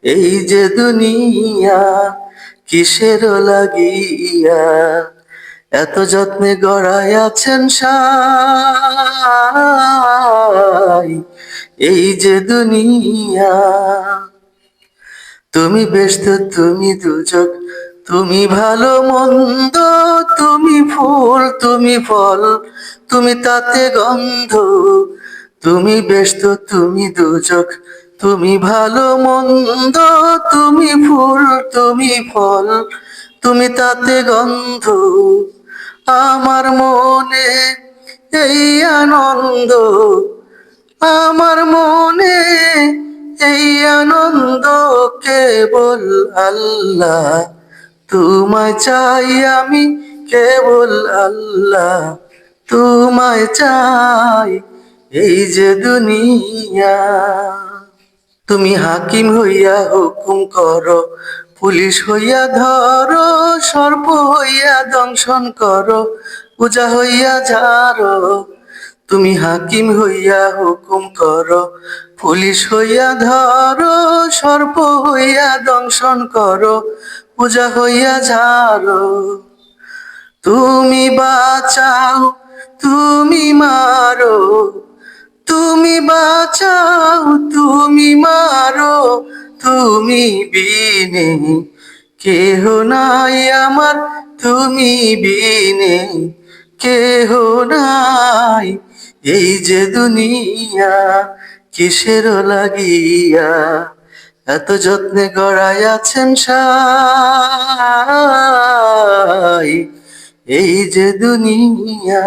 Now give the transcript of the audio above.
এই যে দুনিয়া কিসের লাগিয়া এত যত্নে গড়াই আছেন সাই। এই যে দুনিয়া তুমি ব্যস্ত, তুমি দুজক, তুমি ভালো মন্দ, তুমি ফুল, তুমি ফল, তুমি তাতে গন্ধ। তুমি ব্যস্ত, তুমি দুজক, তুমি ভালো মন্দ, তুমি ফুল, তুমি ফল, তুমি তাতে গন্ধ। আমার মনে এই আনন্দ, আমার মনে এই আনন্দ কেবল আল্লাহ তোমায় চাই আমি, কেবল আল্লাহ তোমায় চাই। এই যে দুনিয়া তুমি হাকিম হইয়া হুকুম করো, পুলিশ হইয়া ধরো, সর্প হইয়া দংশন করো, পূজা হইয়া ঝাড়ো। তুমি হাকিম হইয়া হুকুম করো, পুলিশ হইয়া ধরো, সর্প হইয়া দংশন করো, পূজা হইয়া ঝাড়ো। তুমি বাঁচাও, তুমি মারো, তুমি বাঁচাও, তুমি মারো, তুমি বিনে কেহ নাই আমার, তুমি বিনে কেহ নাই। এই যে দুনিয়া কিসের লাগিয়া এত যত্নে গড়াই আছেন সাই। এই যে দুনিয়া।